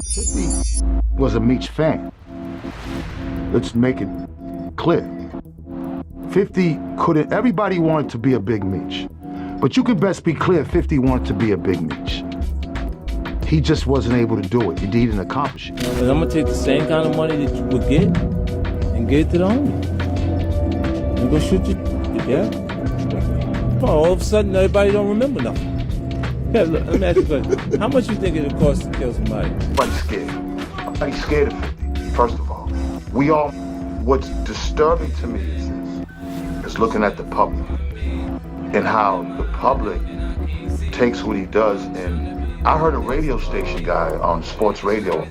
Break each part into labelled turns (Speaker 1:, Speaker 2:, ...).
Speaker 1: 50 was a Meech fan. Let's make it clear. 50 couldn't, everybody wanted to be a big Meech. But you could best be clear, 50 wanted to be a big Meech. He just wasn't able to do it. He didn't accomplish it.
Speaker 2: I'm gonna take the same kind of money that you would get and get it to the homie. You gonna shoot you, yeah? All of a sudden, everybody don't remember nothing. Yeah, look, let me ask you a question. How much you think it would cost to kill somebody?
Speaker 1: Everybody's scared. Everybody's scared of 50, first of all. What's disturbing to me is looking at the public and how the public takes what he does. And I heard a radio station guy on sports radio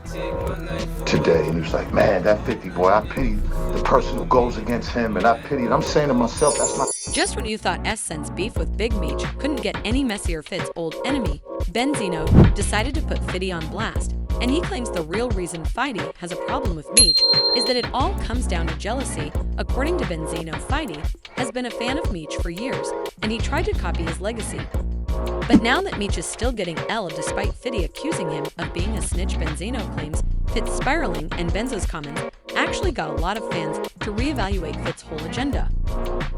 Speaker 1: today, and he was like, man, that 50 boy, I pity the person who goes against him, and I pity it. I'm saying to myself, that's not...
Speaker 3: Just when you thought S-Sense beef with Big Meech couldn't get any messier, Fit's old enemy, Benzino, decided to put Fitty on blast, and he claims the real reason Fitty has a problem with Meech is that it all comes down to jealousy. According to Benzino, Fitty has been a fan of Meech for years, and he tried to copy his legacy. But now that Meech is still getting L despite Fitty accusing him of being a snitch, Benzino claims Fit's spiraling, and Benzo's comments actually got a lot of fans to reevaluate Fit's whole agenda,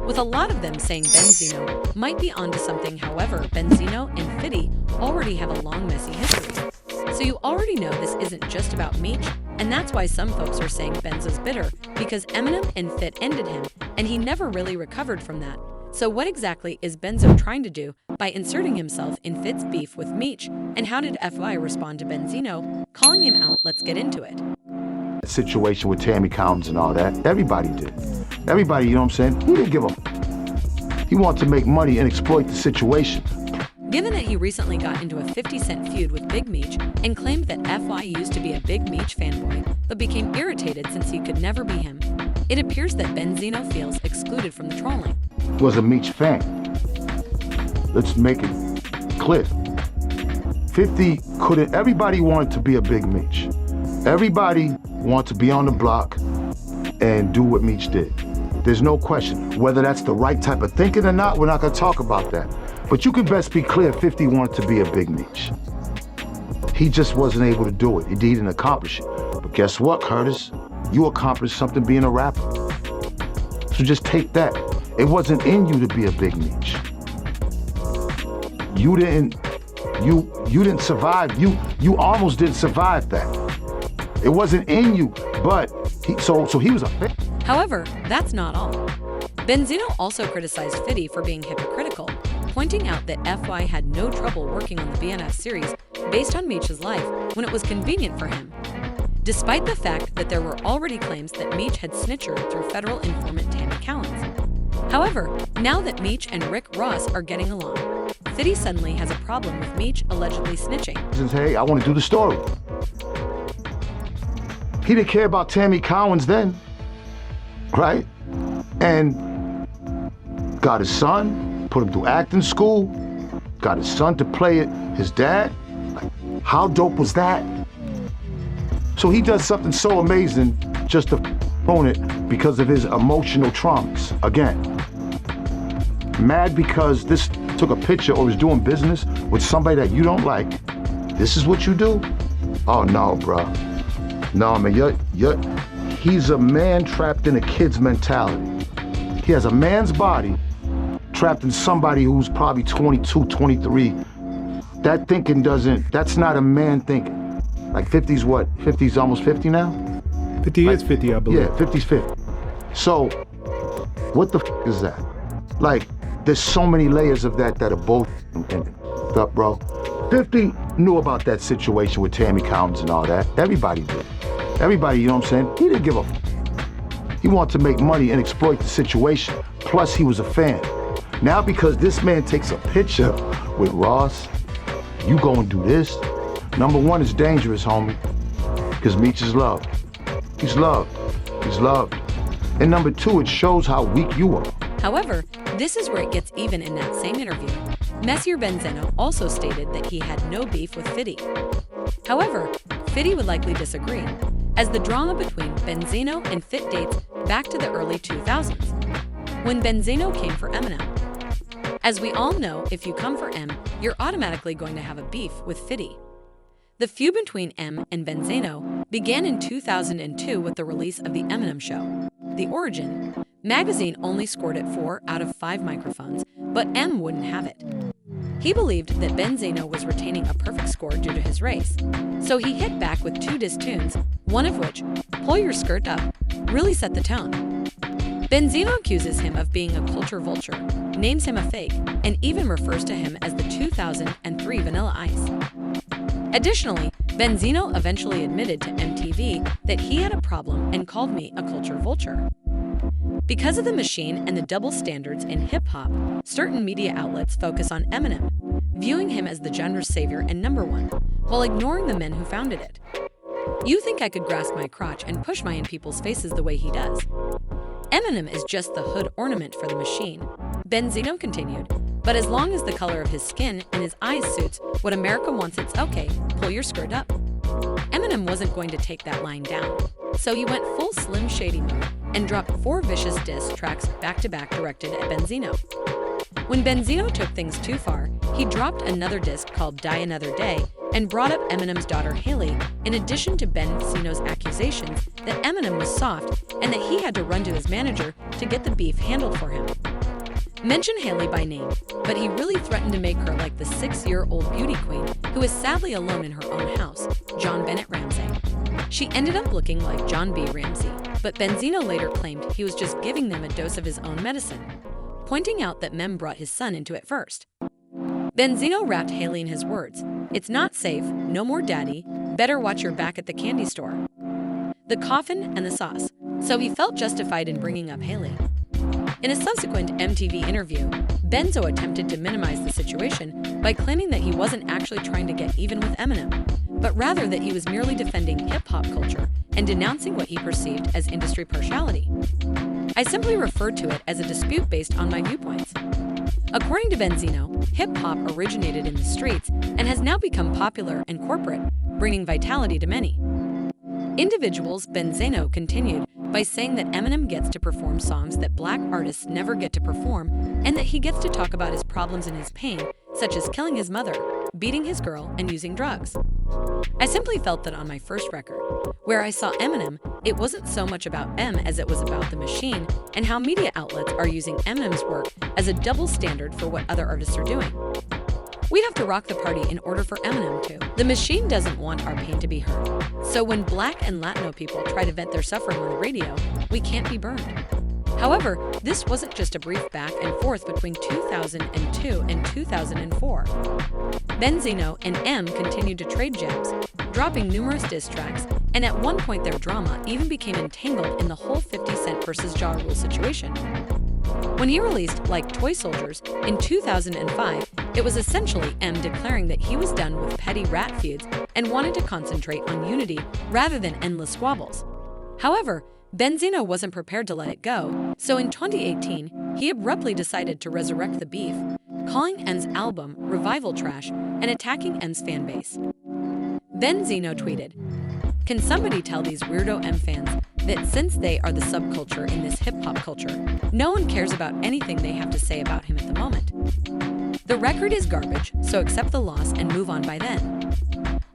Speaker 3: with a lot of them saying Benzino might be onto something. However, Benzino and Fitty already have a long, messy history. So you already know this isn't just about Meech, and that's why some folks are saying Benzo's bitter because Eminem and Fit ended him, and he never really recovered from that. So what exactly is Benzo trying to do by inserting himself in Fit's beef with Meech, and how did FY respond to Benzino calling him out? Let's get into it.
Speaker 1: Situation with Tammy Collins and all that, everybody did. Everybody, you know what I'm saying? He didn't give a... He wanted to make money and exploit the situation.
Speaker 3: Given that he recently got into a 50 Cent feud with Big Meech and claimed that FY used to be a Big Meech fanboy, but became irritated since he could never be him, it appears that Benzino feels excluded from the trolling.
Speaker 1: Was a Meech fan. Let's make it clear. 50 couldn't, everybody wanted to be a big Meech. Everybody wanted to be on the block and do what Meech did. There's no question. Whether that's the right type of thinking or not, we're not gonna talk about that. But you can best be clear, 50 wanted to be a big Meech. He just wasn't able to do it. He didn't accomplish it. But guess what, Curtis? You accomplished something being a rapper. So just take that. It wasn't in you to be a big Meech. You didn't survive. You almost didn't survive that. It wasn't in you, but so he was a fan.
Speaker 3: However, that's not all. Benzino also criticized Fitty for being hypocritical, pointing out that FY had no trouble working on the BNF series based on Meech's life when it was convenient for him, despite the fact that there were already claims that Meech had snitched through federal informant Tammy Collins. However, now that Meech and Rick Ross are getting along, Fitty suddenly has a problem with Meech allegedly snitching.
Speaker 1: Hey, I want to do the story. He didn't care about Tammy Collins then, right? And got his son, put him through acting school, got his son to play it, his dad. Like, how dope was that? So he does something so amazing just to own it because of his emotional traumas. Again, mad because this took a picture or was doing business with somebody that you don't like. This is what you do? Oh no, bro. No, man, he's a man trapped in a kid's mentality. He has a man's body trapped in somebody who's probably 22, 23. That thinking that's not a man thinking. Like 50's what? 50's almost 50 now?
Speaker 4: 50 is 50, I believe.
Speaker 1: Yeah, 50's 50. So, what the is that? Like, there's so many layers of that are both up, bro. 50 knew about that situation with Tammy Collins and all that. Everybody did. Everybody, you know what I'm saying? He didn't give a He wanted to make money and exploit the situation. Plus, he was a fan. Now, because this man takes a picture with Ross, you go and do this. Number one, it's dangerous, homie, because Meech is loved. He's loved. He's loved. And number two, it shows how weak you are.
Speaker 3: However, this is where it gets even in that same interview. Messier Benzino also stated that he had no beef with Fitty. However, Fitty would likely disagree, as the drama between Benzino and Fit dates back to the early 2000s, when Benzino came for Eminem. As we all know, if you come for M, you're automatically going to have a beef with Fitty. The feud between M and Benzino began in 2002 with the release of The Eminem Show. The Origin magazine only scored it 4 out of 5 microphones, but M wouldn't have it. He believed that Benzino was retaining a perfect score due to his race, so he hit back with 2 diss tunes, one of which, Pull Your Skirt Up, really set the tone. Benzino accuses him of being a culture vulture, names him a fake, and even refers to him as the 2003 Vanilla Ice. Additionally, Benzino eventually admitted to MTV that he had a problem and called me a culture vulture. Because of the machine and the double standards in hip-hop, certain media outlets focus on Eminem, viewing him as the genre's savior and number one, while ignoring the men who founded it. You think I could grasp my crotch and push mine in people's faces the way he does? Eminem is just the hood ornament for the machine, Benzino continued, but as long as the color of his skin and his eyes suits what America wants, it's okay, pull your skirt up. Eminem wasn't going to take that line down, so he went full Slim Shady mode and dropped 4 vicious diss tracks back-to-back directed at Benzino. When Benzino took things too far, he dropped another diss called Die Another Day and brought up Eminem's daughter Haley, in addition to Benzino's accusations that Eminem was soft and that he had to run to his manager to get the beef handled for him. Mention Haley by name, but he really threatened to make her like the 6-year-old beauty queen who is sadly alone in her own house, John Bennett Ramsey. She ended up looking like John B. Ramsey, but Benzino later claimed he was just giving them a dose of his own medicine, pointing out that Mem brought his son into it first. Benzino wrapped Haley in his words, "It's not safe, no more daddy, better watch your back at the candy store." The coffin and the sauce, so he felt justified in bringing up Haley. In a subsequent MTV interview, Benzo attempted to minimize the situation by claiming that he wasn't actually trying to get even with Eminem, but rather that he was merely defending hip-hop culture and denouncing what he perceived as industry partiality. I simply referred to it as a dispute based on my viewpoints. According to Benzino, hip-hop originated in the streets and has now become popular and corporate, bringing vitality to many. Individuals, Benzino continued by saying that Eminem gets to perform songs that black artists never get to perform and that he gets to talk about his problems and his pain, such as killing his mother, beating his girl, and using drugs. I simply felt that on my first record, where I saw Eminem, it wasn't so much about M as it was about the machine and how media outlets are using Eminem's work as a double standard for what other artists are doing. We have to rock the party in order for Eminem to. The machine doesn't want our pain to be heard. So when Black and Latino people try to vent their suffering on the radio, we can't be burned. However, this wasn't just a brief back and forth between 2002 and 2004. Benzino and M continued to trade gems, dropping numerous diss tracks, and at one point their drama even became entangled in the whole 50 Cent versus Ja Rule situation. When he released Like Toy Soldiers in 2005, it was essentially M declaring that he was done with petty rat feuds and wanted to concentrate on unity rather than endless squabbles. However, Benzino wasn't prepared to let it go, so in 2018, he abruptly decided to resurrect the beef, calling M's album Revival Trash and attacking M's fanbase. Benzino tweeted, "Can somebody tell these weirdo M fans that since they are the subculture in this hip-hop culture, no one cares about anything they have to say about him at the moment? The record is garbage, so accept the loss and move on by then."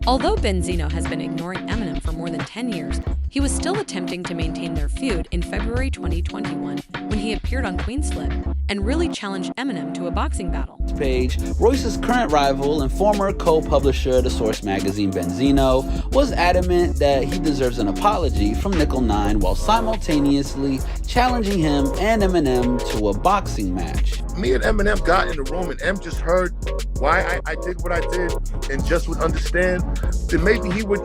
Speaker 3: Although Benzino has been ignoring Eminem for more than 10 years, he was still attempting to maintain their feud in February 2021 when he appeared on Queen's Flip and really challenged Eminem to a boxing battle.
Speaker 4: Page, Royce's current rival and former co-publisher of the Source magazine, Benzino, was adamant that he deserves an apology from Nickel 9 while simultaneously challenging him and Eminem to a boxing match.
Speaker 1: Me and Eminem got in the room and M just heard why I did what I did and just would understand, then maybe he would,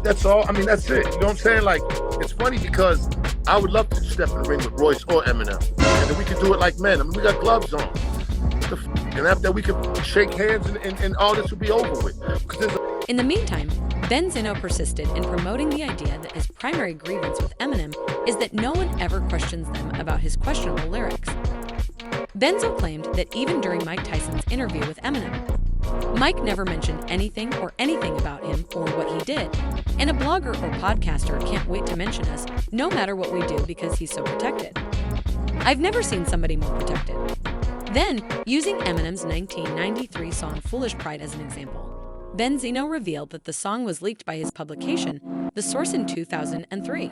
Speaker 1: that's all. I mean, that's it. You know what I'm saying? Like, it's funny because I would love to step in the ring with Royce or Eminem. And then we could do it like men. I mean, we got gloves on. And after that, we could shake hands and all this would be over with.
Speaker 3: In the meantime, Benzino persisted in promoting the idea that his primary grievance with Eminem is that no one ever questions them about his questionable lyrics. Benzo claimed that even during Mike Tyson's interview with Eminem, Mike never mentioned anything about him or what he did, and a blogger or podcaster can't wait to mention us no matter what we do because he's so protected. I've never seen somebody more protected. Then, using Eminem's 1993 song Foolish Pride as an example, Benzino revealed that the song was leaked by his publication, The Source, in 2003.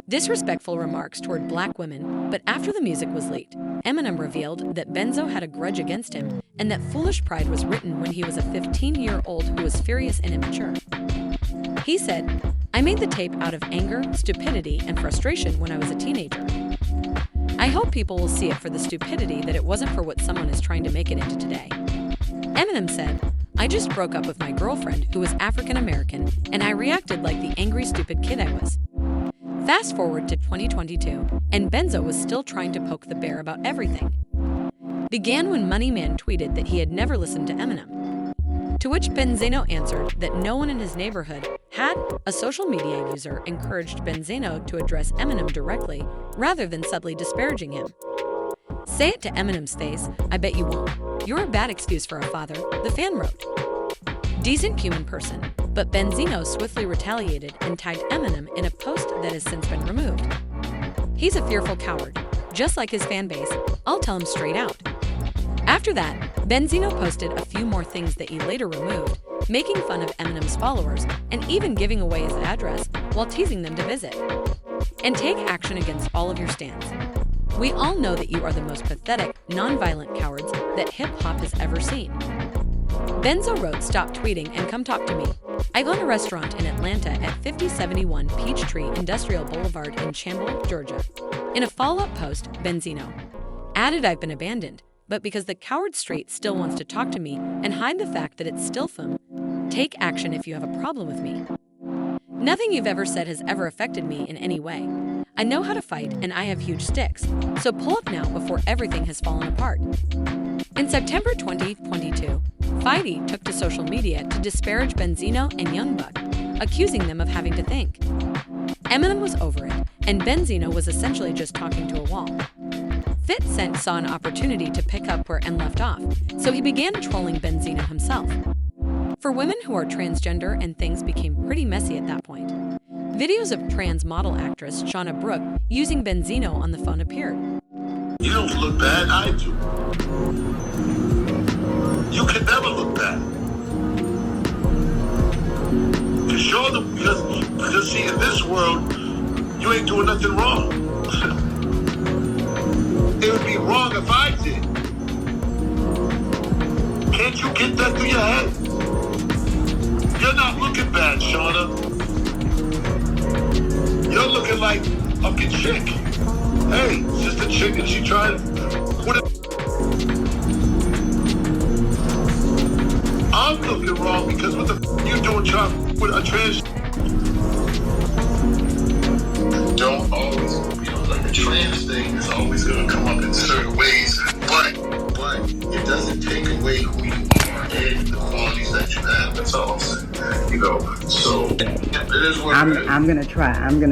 Speaker 3: Disrespectful remarks toward black women, but after the music was leaked, Eminem revealed that Benzo had a grudge against him and that Foolish Pride was written when he was a 15-year-old who was furious and immature. He said, "I made the tape out of anger, stupidity, and frustration when I was a teenager. I hope people will see it for the stupidity that it wasn't for what someone is trying to make it into today." Eminem said, "I just broke up with my girlfriend who was African American, and I reacted like the angry, stupid kid I was." Fast forward to 2022, and Benzo was still trying to poke the bear about everything. Began when Money Man tweeted that he had never listened to Eminem. To which Benzino answered that no one in his neighborhood had. A social media user encouraged Benzino to address Eminem directly rather than subtly disparaging him. "Say it to Eminem's face, I bet you won't. You're a bad excuse for a father," the fan wrote. Decent human person, but Benzino swiftly retaliated and tagged Eminem in a post that has since been removed. "He's a fearful coward. Just like his fan base, I'll tell him straight out." After that, Benzino posted a few more things that he later removed, making fun of Eminem's followers and even giving away his address while teasing them to visit. And take action against all of your stands. We all know that you are the most pathetic, non-violent cowards that hip-hop has ever seen. Benzo wrote, "Stop tweeting and come talk to me. I own a restaurant in Atlanta at 5071 Peachtree Industrial Boulevard in Chamblee, Georgia." In a follow-up post, Benzino added, "I've been abandoned, but because the coward street still wants to talk to me and hide the fact that it's still them, take action if you have a problem with me. Nothing you've ever said has ever affected me in any way. I know how to fight and I have huge sticks, so pull up now before everything has fallen apart." In September 2022, Fighty took to social media to disparage Benzino and Young Buck, accusing them of having to think. Eminem was over it, and Benzino was essentially just talking to a wall. 50 Cent saw an opportunity to pick up where M left off, so he began trolling Benzino himself. For women who are transgender, and things became pretty messy at that point. Videos of trans model actress Shauna Brooke using Benzino on the phone appeared.
Speaker 1: You don't look bad, I do. You can never look bad. Because see, in this world, you ain't doing nothing wrong. It would be wrong if I did. Can't you get that through your head? You're not looking bad, Shauna. You're looking like a good chick. Hey, it's just a chick and she tried to put it. I'm looking wrong because what the you doing trying to put a trans? Don't always, like the trans thing is always going to come up in certain ways, but it doesn't take away who you are and the qualities that you have. That's all I'm saying. So it is what
Speaker 5: I'm gonna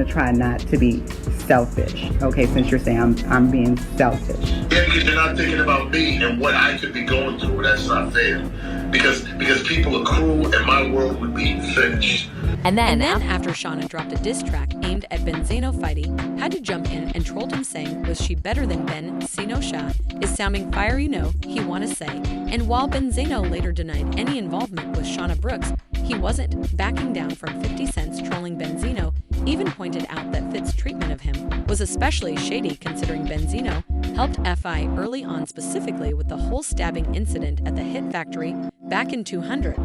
Speaker 5: try not to be selfish. Okay, since you're saying I'm being selfish.
Speaker 1: Yeah, because you're not thinking about me and what I could be going through. That's not fair. Because people are cruel and my world would be finished.
Speaker 3: And then after Shauna dropped a diss track aimed at Benzino, Fighty had to jump in and trolled him, saying, "Was she better than Benzino? Sha is sounding fire, he wanna say." And while Benzino later denied any involvement with Shauna Brooks, he wasn't backing down from 50 Cent's trolling Benzino, even pointed out that Fit's treatment of him was especially shady, considering Benzino helped FI early on, specifically with the whole stabbing incident at the Hit Factory back in 200.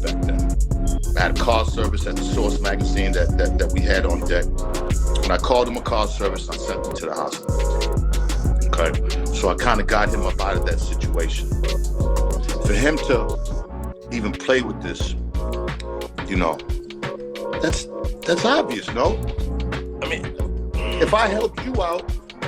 Speaker 1: Back then, I had a car service at the Source magazine that we had on deck. When I called him a car service, I sent him to the hospital. Okay, so I kind of got him up out of that situation. For him to even play with this, that's obvious, no? I mean, if I helped you out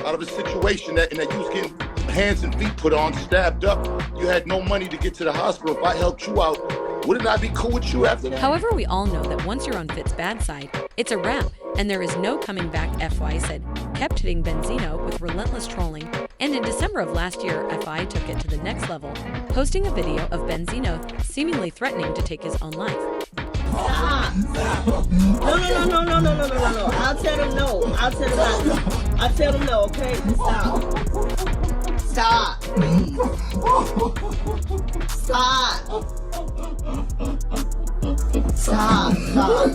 Speaker 1: of a situation that you was getting hands and feet put on, stabbed up, you had no money to get to the hospital. If I helped you out, wouldn't I be cool with you after that?
Speaker 3: However, we all know that once you're on Fit's bad side, it's a wrap, and there is no coming back. FY said, kept hitting Benzino with relentless trolling, and in December of last year, FI took it to the next level, posting a video of Benzino seemingly threatening to take his own life.
Speaker 6: Stop. No. I'll tell him no. I'll tell him no, okay? Stop. Stop, please. Stop. Stop. No.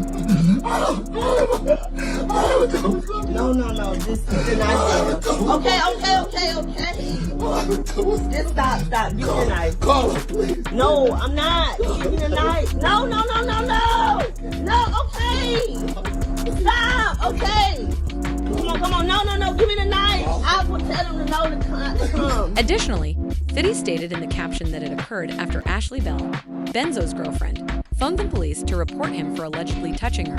Speaker 6: This is not there. Okay. Just stop. Give me the knife.
Speaker 1: Call her, please.
Speaker 6: No, I'm not. Give me the knife. No. No, okay. Stop, okay. Come on. No. Give me the knife. I will tell him to know to come.
Speaker 3: Additionally, Fitty stated in the caption that it occurred after Ashley Bell, Benzo's girlfriend, phoned the police to report him for allegedly touching her.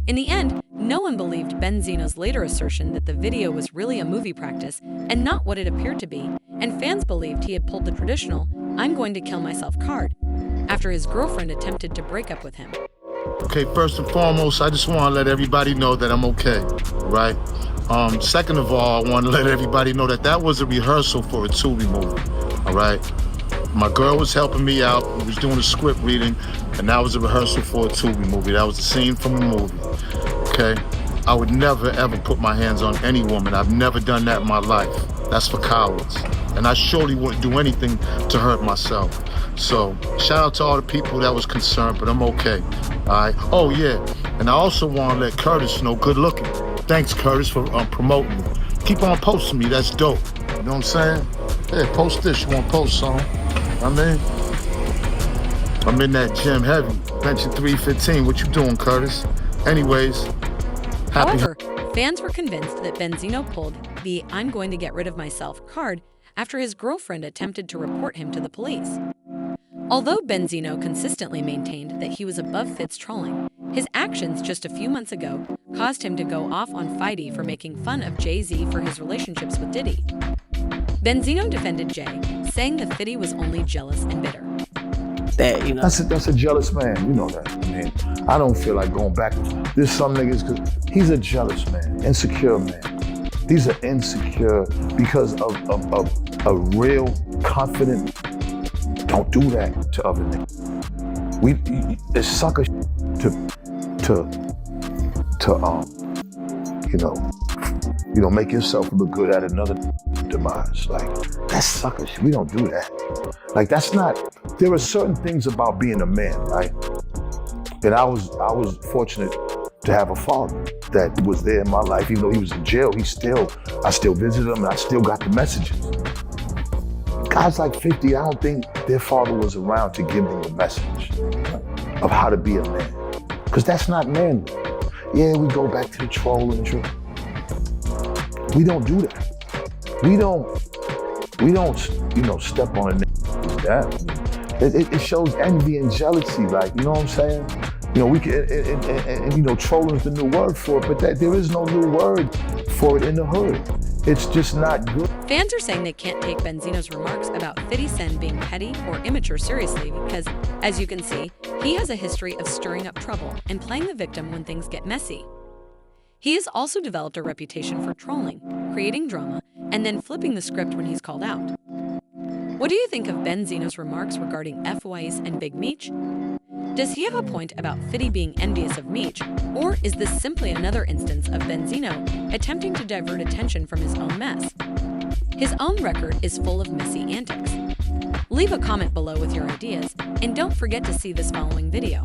Speaker 3: In the end, no one believed Benzino's later assertion that the video was really a movie practice and not what it appeared to be, and fans believed he had pulled the traditional "I'm going to kill myself" card after his girlfriend attempted to break up with him.
Speaker 1: Okay, first and foremost, I just want to let everybody know that I'm okay, right? Second of all, I want to let everybody know that was a rehearsal for a Tubi movie, all right? My girl was helping me out. We was doing a script reading, and that was a rehearsal for a Tubi movie. That was a scene from a movie, okay? I would never, ever put my hands on any woman. I've never done that in my life. That's for cowards. And I surely wouldn't do anything to hurt myself. So, shout out to all the people that was concerned, but I'm okay, all right? Oh, yeah, and I also want to let Curtis know, good looking. Thanks, Curtis, for promoting me. Keep on posting me, that's dope. You know what I'm saying? Hey, post this, you want to post something? I'm in that gym heavy, benching 315. What you doing, Curtis? Anyways, happy.
Speaker 3: However, fans were convinced that Benzino pulled the "I'm going to get rid of myself" card after his girlfriend attempted to report him to the police. Although Benzino consistently maintained that he was above Fit's trolling, his actions just a few months ago caused him to go off on Fiddy for making fun of Jay-Z for his relationships with Diddy. Benzino defended Jay, saying that Fitty was only jealous and bitter.
Speaker 1: That's a jealous man, you know that. I mean, I don't feel like going back. There's some niggas, because he's a jealous man, insecure man. These are insecure because of a real confident. Don't do that to other niggas. It's sucker to make yourself look good at another demise. Like, that's sucker shit. We don't do that. Like, that's not. There are certain things about being a man, right? And I was fortunate to have a father that was there in my life. Even though he was in jail, I still visited him and I still got the messages. Guys like 50, I don't think their father was around to give them the message of how to be a man. Because that's not manly. Yeah, we go back to the trolling. We don't do that. We don't, step on a nigga down. It shows envy and jealousy, like, you know what I'm saying? We can, and trolling is the new word for it, but there is no new word for it in the hood. It's just not good.
Speaker 3: Fans are saying they can't take Benzino's remarks about 50 Cent being petty or immature seriously because, as you can see, he has a history of stirring up trouble and playing the victim when things get messy. He has also developed a reputation for trolling, creating drama, and then flipping the script when he's called out. What do you think of Benzino's remarks regarding F-Wise and Big Meech? Does he have a point about 50 being envious of Meech, or is this simply another instance of Benzino attempting to divert attention from his own mess? His own record is full of messy antics. Leave a comment below with your ideas, and don't forget to see this following video.